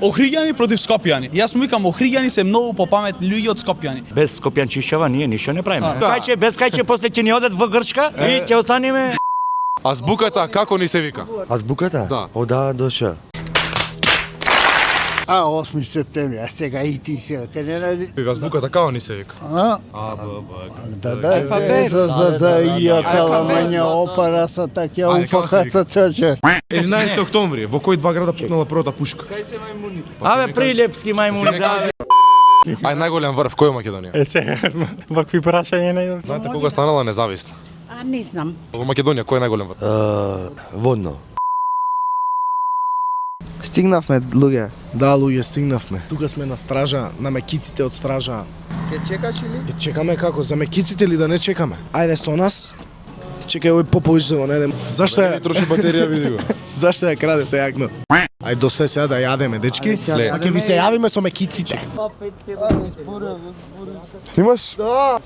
Охриѓани против Скопјани. Јас му викам Охриѓани се многу попаметни луѓе од Скопјани. Без Скопјанчишева ние ништо не правиме. Кајче без кајче после ќе ни одат во Грчка и ќе останеме. Азбуката како ни се вика? Азбуката? Да. Од А до Ш. 8 септември, а сега и ти сега, кај не најди? Азбуката како ни се вика? А? За ја каламања опара са така уфахаца чаче. 11 октомври, во кој два града пукнала првата пушка? Кај се мајмуните? Абе прилепски мајмуни да. Ај најголем врв, кој е Македонија? Сега, вакви прашања не. Знаете кога станала независна? А, не знам. Во Македонија кој е најголем врв? Водно. Стигнавме, луѓе. Да, луѓе, стигнавме. Тука сме на стража, на мекиците од стража. Ке чекаш или? Ќе чекаме како, за мекиците или да не чекаме? Ајде со нас. Чекај овој Попович да го најдем. Зашто ја Троши батерија, види го. Зашто ја крадете јагнат? Ај доста сега да јадеме, дечки. А ќе ви се јавиме со мекиците. Снимаш? Да.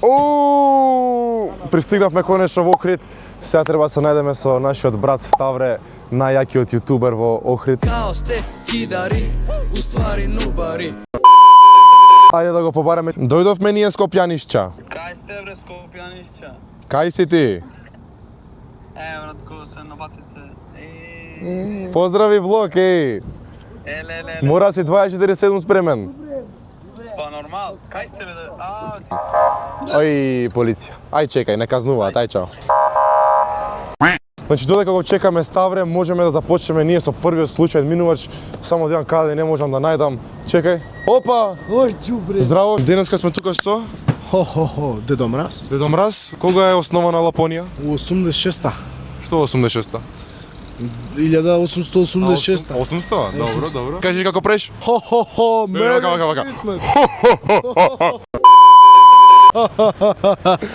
Пристигнавме конечно во Охрид. Сега треба да се најдеме со нашиот брат Ставре, најјакиот јутубер во Охрид. Као сте кидари, уствари нубари. Ајде да го побареме. Дојдовме ние Скопјанишча. Кај сте бре Скопјанишча? Кај си ти? Братко, се на батице. Поздрави влог, еј. Мора си 24/7 спремен. Па нормал. Кај сте бе? Ој, полиција. Ај чекај, не казнуваат, ај чао. Значи, додека го чекаме Ставре, можеме да започнеме ние со првиот случај минувач. Само да каде не можам да најдам. Чекај. Опа! Ој, џубре. Здраво, денеска сме тука со Хо, Дедо Мраз. Дедо Мраз. Кога е основана Лапонија? У 86-та. Што 86-та? 1886-та. 800? Добро. Кажи како преш? Хо, Вака.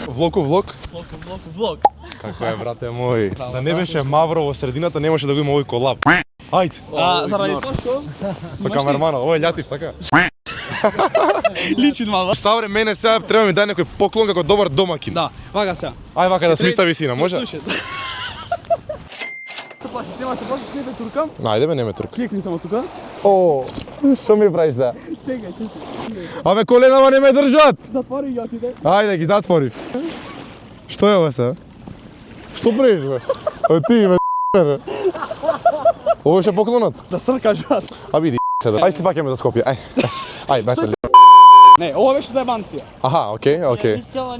Влог. Влог. Како е, брате мој? Да не беше Мавро во средината, немаше да го има овој колап. Ајде. Заради тоа што? Па камермано, ова е Љатив, така? Личи мало. Ставре, мене сега треба ми дај некој поклон како добар домакин. Да, вака сега. Ај вака да смиста висина, може? Слушај. Нема се плашиш, не ме туркам? Ајде бе, не ме турка. Кликни само тука. О, што ми правиш за? Чекај. Абе, коленава не ме држат! Затвори ја ти де. Ајде, ги затвори. Што е ова се? Што правиш, бе? А ти, бе, бе. Ово ше поклонот? Да сркаш, брат. А види, се да. Ај си фаќаме за Скопје, ај, бете ли. Не, ова беше заебанција. Аха, окей.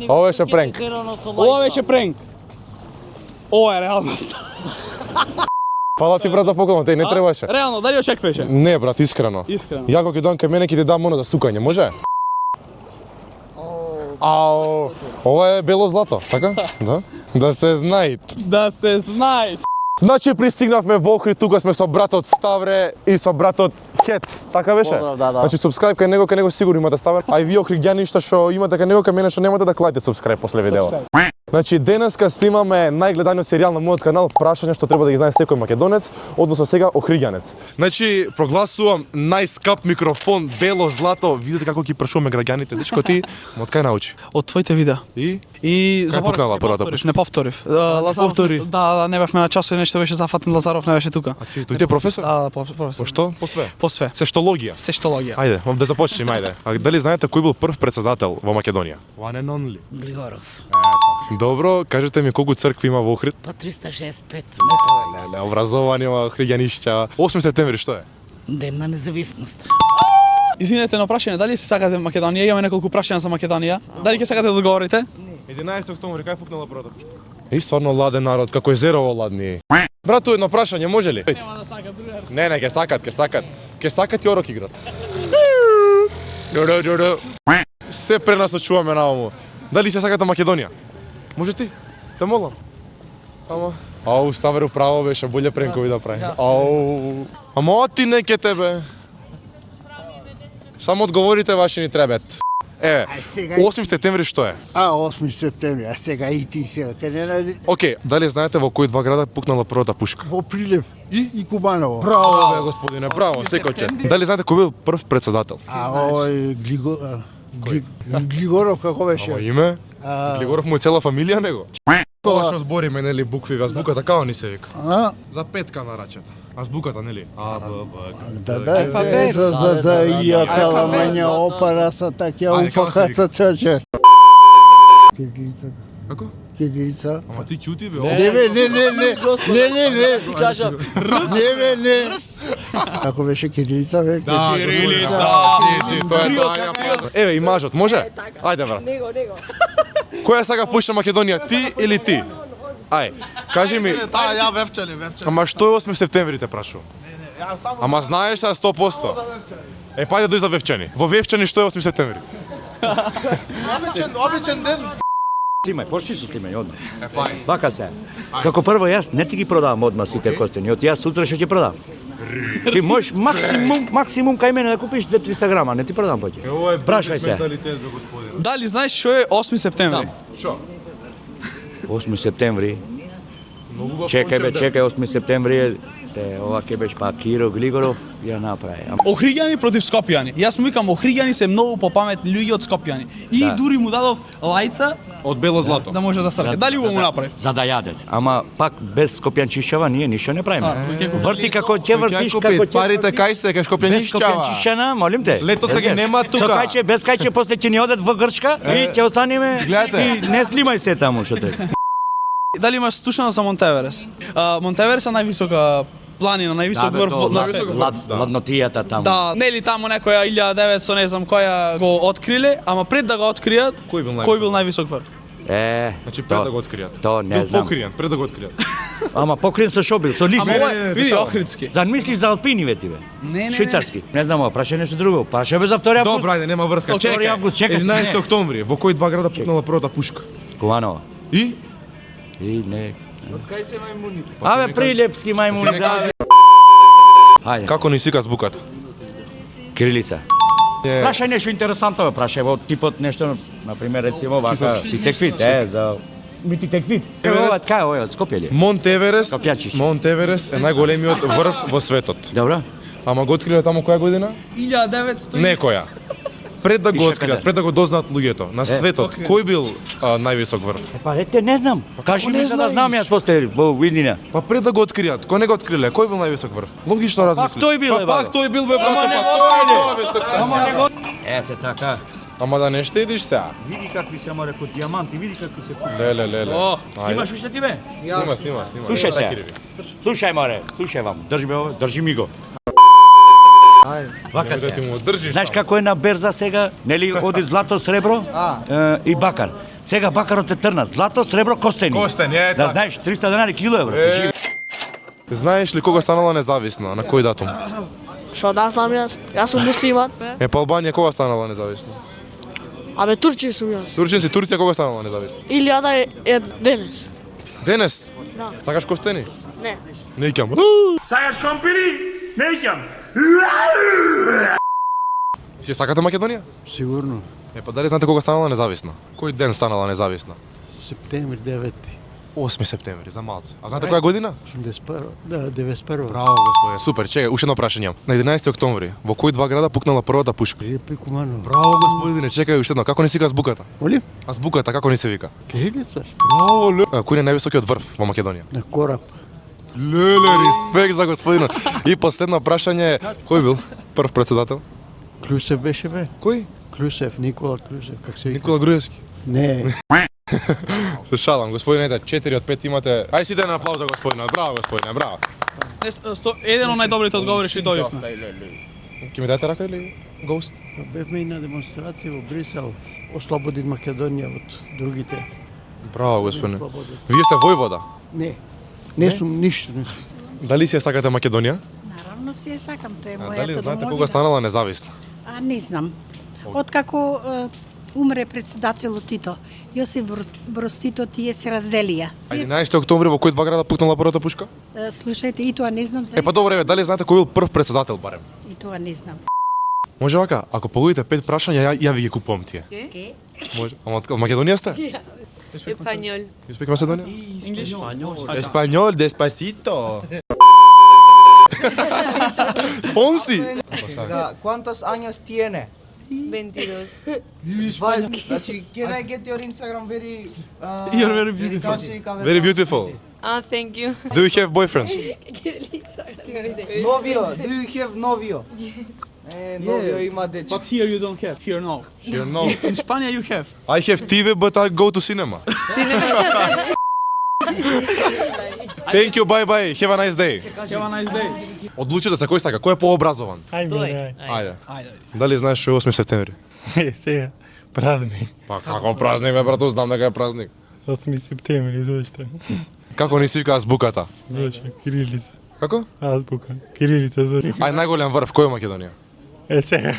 Ова беше пренк. Ова беше пренк. Ова е реалност. Фала ти, брат, за поклонот, не требаше. Реално, дали очекваше? Не, брат, искрено. Искрено. Ја кога ќе дојдам кај мене ќе ти дам оно за сукање, може? Ау, ова е бело злато, така? Да? Да се знаит. Да се знаит. Значи пристигнавме во Охрид, тука сме со братот Ставре и со братот Хец, така беше? Да. Значи subscribe кај него сигурно имате ставен. А и вие охриѓани што имате кај него кај мене што немате да клајте subscribe после видео. Значи денеска снимаме најгледаниот серијал на мојот канал, прашање што треба да ги знае секој македонец, односно сега охриѓанец. Значи прогласувам најскап микрофон бело злато. Видите како ги прашуваме граѓаните. Дечко ти од кај научи? Од твоите видеа. И И пукнала првата пушка? Не повторив. Лазаров повтори? Да, не бевме на часови, нешто беше зафатен, Лазаров не беше тука. Тој ти е професор? Да, професор. По што? По све. По све. Сештологија. Сештологија. Ајде, да започнеме, ајде. А дали знаете кој бил прв председател во Македонија? One and only. Григоров. Добро, кажете ми колку цркви има во Охрид? По 365. Не, образовани во Охриѓанишќа. 8 септември што е? Ден на независност. Извинете на прашање, дали се сакате Македонија? Имаме неколку прашања за Македонија. Дали ќе сакате да одговорите? 11 октомври, кај пукнала првата пушка? И стварно ладен народ, како е зерово ладни. Брату, едно прашање, може ли? Нема да сака, другар. Не, ќе сакат. Ќе сакат и орок играт. Се пренасочуваме на ово. Дали се сакате Македонија? Може ти? Те молам. Ама... Ау, Ставер управо беше, болje пренкови да прави. Ау... Ама ти не ке тебе. Само одговорите ваши ни требат. Еве, 8 септември што е? 8 септември, а сега и ти сега, кај не најди? Океј, дали знаете во кои два града пукнала првата пушка? Во Прилеп и Кубаново. Браво, бе, господине, браво, секој чест. Дали знаете кој бил прв председател? Овој Глигоров како беше? Ама име? Глигоров му е цела фамилија него? Тоа што збориме, нели, букви, азбуката, како ни се вика? За петка на рачета. Азбуката, нели? А, Б, В, Да, за јакала мене опара са такја Ајде, како се уфахаца чаче. Кирилица. Како? Кирилица. Ама ти ќути бе. Не, не. Ако беше кирилица, бе. Еве и мажот, може? Ајде брат. Него. Која сака пуша Македонија, ти или ти? Ај, кажи ми. Ја Вевчани. Ама што е 8 септември те прашувам? Ама знаеш се 100%. Е, па ајде дој за Вевчани. Во Вевчани што е 8 септември? Обичен ден. Снимај, почни со снимање одмah. Вака се. Како прво јас не ти ги продавам одмah сите костени, од јас сутра ќе ти продам. Ти можеш максимум кај мене да купиш 2-300 грама, не ти продам поќе. Прашај се. Дали знаеш што е 8 септември? Што? 8 септември. Чекај 8 септември. Ова ќе беше па Киро Глигоров ја направи. Охриѓани против Скопјани. Јас му викам Охриѓани се многу попаметни луѓе од Скопјани. И дури му дадов лајца Од бело злато. да може да срка. Дали го му направи? За да јадат. Ама пак без Скопјанчишава ние ништо не правиме. Врти како ќе вртиш, како ќе. Парите кај се, кај Без Скопјанчишана, молим те. Летоска ги нема тука. Со кајче, без кајче после ќе ни одат во Грчка и ќе останеме. Гледате. И не снимај се таму што треба. Дали имаш слушано за Монтеверес? Монтеверес е највисока планина, највисок врв на светот. Ладнотијата таму. Да, нели таму некоја 1900 не знам која го откриле, ама пред да го откријат, кој бил највисок врв? Значи пред да го откријат. То не знам. Покриен, пред да го откријат. Ама покрин со шо бил? Со лист. Ама ова е, види, Охридски. Замисли за алпини ве ти бе. Не. Швицарски. Не знам, праша нешто друго. Праша бе за 2 август. Добро, ајде, нема врска. 2 август, чекај. 11 октомври, во кој два града пукнала првата пушка? Куванова. И? И не. Од кај се мајмуните? Абе, Прилепски мајмуни, да. Ајде. Како ни сика збуката? Кирилица. Праша нешто интересантно, бе, праша во типот нешто, на пример, рецимо вака, ти теквит, за ти теквит. Ова кај ова, Скопје ли? Монтеверест е најголемиот врв во светот. Добро. Ама го откриле таму која година? 1900. Некоја. Пред да го Више откријат, каде? пред да го дознаат луѓето на светот, кој бил највисок врв? Па ете, не знам. Кажи ми не за да знаеш? знам јас после во Видина. Па пред да го откријат, кој не го откриле, кој бил највисок врв? Логично размисли. тој бил, Па пак бе. тој бил бе брато, Ама не па го тој дојде. е висок. Ете така. Ама да не штедиш сега. Види какви се море код диаманти, види какви се купи. Леле. О, Снимаш уште ти бе? Снима. Слушај се. Слушај море, слушај вам. Држи ме ово, држи ми го. Вака Да ти се. му држиш. Знаеш како е на берза сега? Нели оди злато, сребро и бакар. Сега бакарот е трна, злато, сребро, костени. Костени, е Да така. знаеш, 300 денари кило евро. Живи. Знаеш ли кога станала независна? На кој датум? Што да знам јас? Јас сум муслиман. Е, па Албанија кога станала независна? Абе Турција сум јас. Турција кога станала независна? 1000 е денес. Денес? Да. Сакаш костени? Не. Не икам. Сајаш компири? Не икам. Си сакате Македонија? Сигурно. Е, па дали знаете кога станала независна? Кој ден станала независна? Септември 9. 8 септември, за малце. А знаете која година? 81. Да, 91. Браво, господине. Супер, чекај, уште едно прашање. На 11 октомври, во кој два града пукнала првата пушка? Прилепи Куманово. Браво, господине, чекај уште едно. Како не се вика азбуката? Молим? Азбуката како не се вика? Кирилица. Браво, ле. Кој е највисокиот врв во Македонија? На кораб. Леле, респект за господинот. И последно прашање, кој бил прв председател? Клюсев беше бе. Кој? Клюсев, Никола Клюсев. Как се вика? Никола Груевски. Не. Се шалам, господине, 4 од 5 имате. Ај сите на аплауз за господинот. Браво, господине, браво. Еден од најдобрите одговори што дојдовме. Ќе ми дадете рака или гост? Бевме и на демонстрација во Брисел. Ослободи Македонија од другите. Браво, господине. Вие сте војвода. Не. Не сум ништо. Дали си ја сакате Македонија? Наравно си ја сакам, тоа е Дали мојата знаете домовина. кога станала независна? Не знам. Откако умре председателот Тито, Јосиф Броз Тито, тие се разделија. 11 октомври во кој два града пукнала првата пушка? Слушајте, и тоа не знам. Е, па добро, еве, дали знаете кој бил прв председател барем? И тоа не знам. Може вака, ако погодите 5 прашања, ја ви ги купувам тие. Може. Ама од Македонија сте? Español. You speak Macedonian? Español, despacito. Fonsi. ¿Cuántos años tiene? 22. Значи, can I get your Instagram very... You're very beautiful. Very beautiful. thank you. Do you have boyfriends? Новио, do you have новио? Новио има дече. But here you don't have. Here no. Here, no. In Spania you have. I have TV, but I go to cinema. Thank you, bye bye. Have a nice day. Have a nice day. Одлучете се кој сака, кој е пообразован? Ајде. Дали знаеш што е 8 септември? Сега, празник. Па како празник, бе, брато, знам дека е празник. 8 септември, зашто? Како ни се вика азбуката? Зашто? Кирилица. Како? Азбука. Кирилица, зашто? Ај најголем врв кој е Македонија? Сега,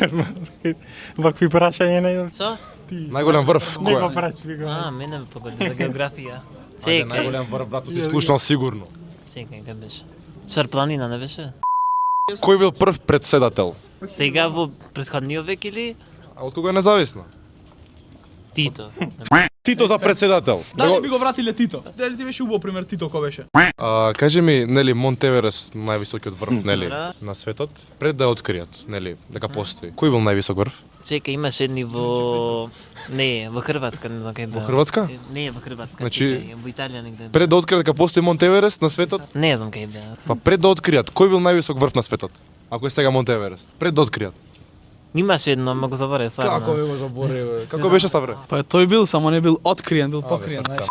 вакви прашања не... Со? Најголем врв кој Не го е? праши, го. Мене ме погоди за географија. Ајде, Чекај, најголем врв, брато, си слушнал сигурно. чекај, кај беше? Црпланина не беше? Кој бил прв председател? Сега во претходниот век или А од кога е независна? Тито? Тито за председател. Дали би го вратиле Тито? Дали ти беше убав пример Тито кој беше? Кажи ми, нели, Монт Еверест, највисокиот врв, нели, Добра. на светот, пред да ја откријат, нели, дека постои. Кој бил највисок врв? Чекај, имаш едни во... Не, во Хрватска, не знам кај беа. Во Хрватска? Не, во Хрватска, Значи, чекај, во Италија негде. Пред да откријат дека постои Монт Еверест на светот, Не знам кај беа. па пред да откријат, кој бил највисок врв на светот? Ако е сега Монт Еверест, пред да откријат. Имаше едно, ама го заборев стварно. го заборев? Како беше Ставре? Па тој бил, само не бил откриен, бил покриен. срца.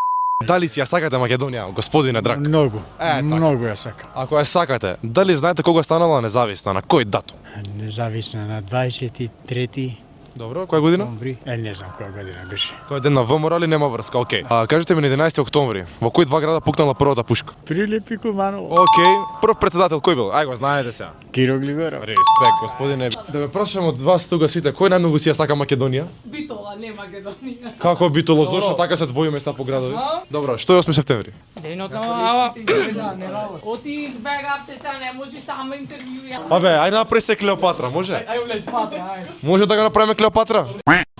Дали си ја сакате Македонија, господине драг? Многу. така. Многу ја сакам. Ако ја сакате, дали знаете кога станала независна, на кој датум? Независна на 23 Добро, која година? октомври. Не знам која година беше. Тоа е ден на ВМРО или нема врска? Океј. Кажете ми на 11 октомври, во кои два града пукнала првата пушка? Прилепи Куманово. Океј, прв председател кој бил? Ај го знаете сега. Киро Глигоров. Респект, господине. Да ве прашам од вас тука сите, кој најмногу си ја сака Македонија? Битола, не Македонија. Како Битоло, зошто така се двоиме са по градови? Добро, што е 8 септември? Денот на Оти избегавте се, не може само интервјуја. Абе, ај направи се Клеопатра, може? Може да го направиме Клеопатра?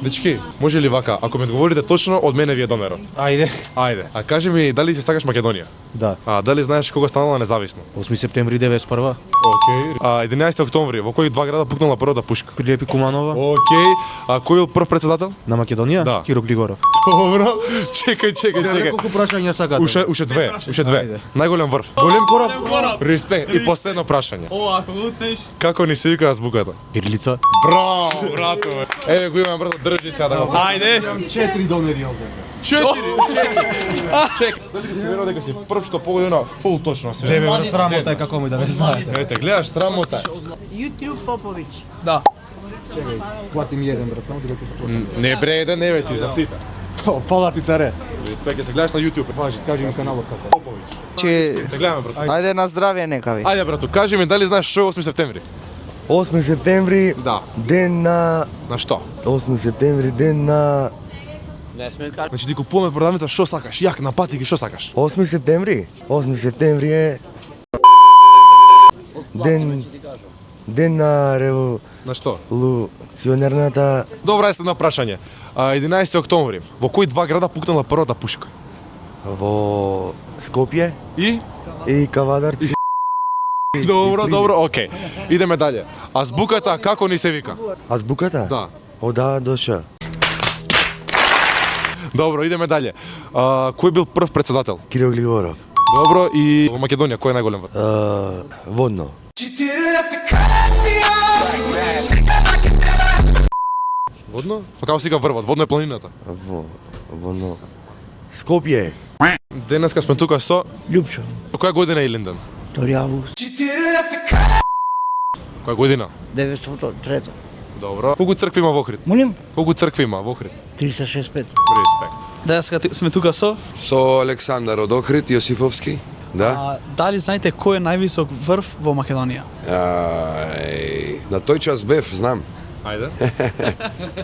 Дечки, може ли вака, ако ми одговорите точно, од мене ви е домерот. Ајде. Ајде. А кажи ми, дали си сакаш Македонија? Да. Дали знаеш кога станала независна? 8 септември 91. Океј. 11 октомври, во кои два града пукнала првата пушка? Прилепи Куманова. Океј. Кој бил прв председател? На Македонија? Да. Киро Глигоров. Добро. Чекај. Колку прашања сакате? Уште две. Ајде. Најголем врв. Голем кораб. Респект. И последно прашање. О, ако го утнеш. Како ни се вика азбуката? Кирилица. Браво, брато. Еве го имам, брато, држи сега да го. Ајде. 4 донери овде. 4. Чек. Дали ти се верува дека си прв што погоди на фул точно све? Тебе ме срамота е како ми да не знаете. Ете, гледаш срамота. YouTube Попович. Да. Платим еден брат, само ти Не бре, еден не ти за сите. Пола ти царе. Респект, се гледаш на YouTube. Важи, кажи ми каналот како. Че, Те гледаме, брато. ајде на здравје нека ви. Ајде, брато, кажи ми дали знаеш што е 8 септември? 8 септември, Да. ден на... На што? 8 септември, ден на... Значи ти купуваме продавница што сакаш, јак на патики што сакаш. 8 септември? 8 септември е... Ден на На што? револуционерната... Добра е следно прашање. 11 октомври, во кои два града пукнала првата пушка? Во Скопје И? и Кавадарци. Добро, окей. Идеме дале. Азбуката како ни се вика? Азбуката? Да. Од А до Ш. Добро, идеме дале. Кој бил прв председател? Киро Глигоров. Добро, и во Македонија кој е најголем врв? Водно. Водно? Па како сега врвот? Водно е планината. Водно. Скопје. Денеска сме тука со... Љупчо. Која година е Илинден? 2 август. Која година? 903. Добро. Колку цркви има во Охрид? Молим? Колку цркви има во Охрид? 365. Респект. Денеска сме тука со. Со Александар од Охрид, Јосифовски. Да. Дали знаете кој е највисок врв во Македонија? На тој час бев, знам. Ајде.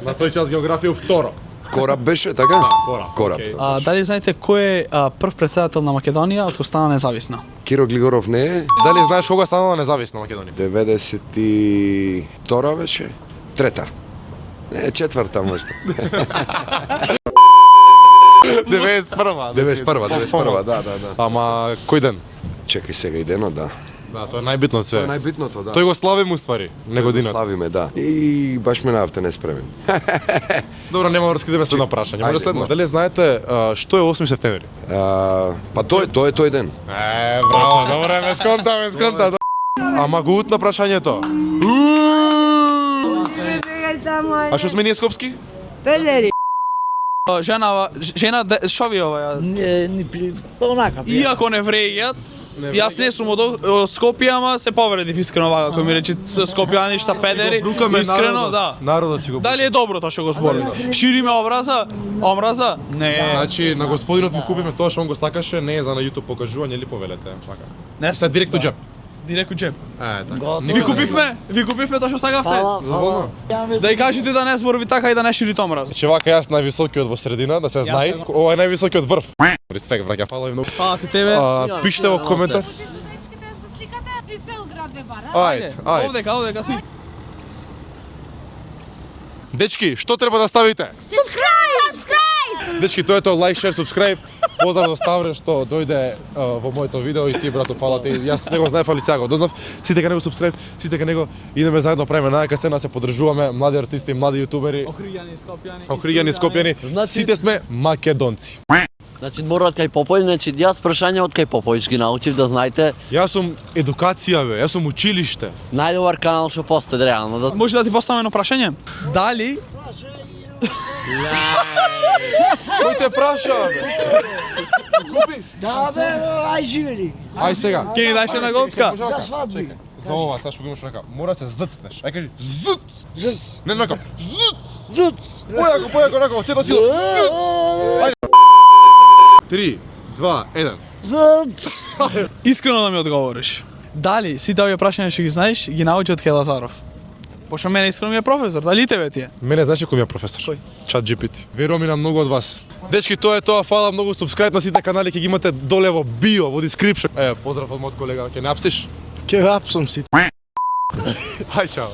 На тој час географија второ. Кораб беше, така? Да, Кораб. окей. Дали знаете кој е прв председател на Македонија од кога стана независна? Киро Глигоров не е. Дали знаеш кога станала независна Македонија? 92 беше? Трета. Не, четврта можда. 91-ва. 91-ва, да. Ама кој ден? Чекај сега и денот, да. Да, тоа е најбитно Тоа е све. најбитното, да. Тој го славим уствари, не годината. Славиме, да. И баш ме наавте неспремен. Добро, нема да раскидеме следно прашање. Може Ајде, следно. може. Дали знаете што е 8 септември? Па тоа е тој ден. Браво, добре, ме сконта. Ама го утна прашањето. А што сме ние скопски? Жена, шо ви ова? Онака. Иако не врејат, јас не сум од Скопје, ама се повредив искрено вака, кој ми рече Скопјани шта педери, искрено, да. Народот си го. Дали е добро тоа што го збори? Шириме омраза? Не. Значи на господинот му купивме тоа што он го сакаше, не е за на YouTube покажување или повелете, така. Не Се директно џеб. Директно џеб. Така. Ви купивме тоа што сакавте? Да и кажете да не зборови така и да не ширите омраз. Значи вака јас највисокиот во средина, да се знае. Ова е највисокиот врв. Респект, браќа, фала ви многу. Фала ти тебе. Пишете во коментар. Ајде. Овдека си. Дечки, што треба да ставите? Дечки, тоа е тоа, лайк, шер, subscribe. Поздрав до Ставре што дојде во моето видео и ти, брато, фала ти. Јас не го знаев, али сега го дознав. Сите кај него subscribe, сите кај него идеме заедно правиме најака сцена, се поддржуваме, млади артисти, млади јутубери, охријани скопјани. Сите сме македонци. Значи мора од кај Попович, значи јас прашање од кај Попович ги научив да знаете. Јас сум едукација, бе, јас сум училиште. Најдобар канал што постои реално. Да... Може да ти поставам едно прашање? Дали Кој те праша, бе? Да бе, ај живели. Ај сега. ќе ни даеш една голтка? За свадби. За ова, сега што го имаш рака, мора се зцнеш. Ај кажи, зут. Зс. Не, нака. Зут. Зут. Појако, нака, сета сила. Ајде. 3, 2, 1. Зут. Искрено да ми одговориш. Дали сите овие прашања што ги знаеш, ги научи од Хелазаров? Пошто мене искрено ми е професор, дали тебе ти е? Мене знаеш кој ми е професор? Кој? Чат GPT. Верувам и на многу од вас. Дечки, тоа е тоа, фала многу, субскрајб на сите канали, ќе ги имате доле во био, во description. Поздрав од мојот колега, ќе не апсиш? Ќе апсам си. Ај, чао.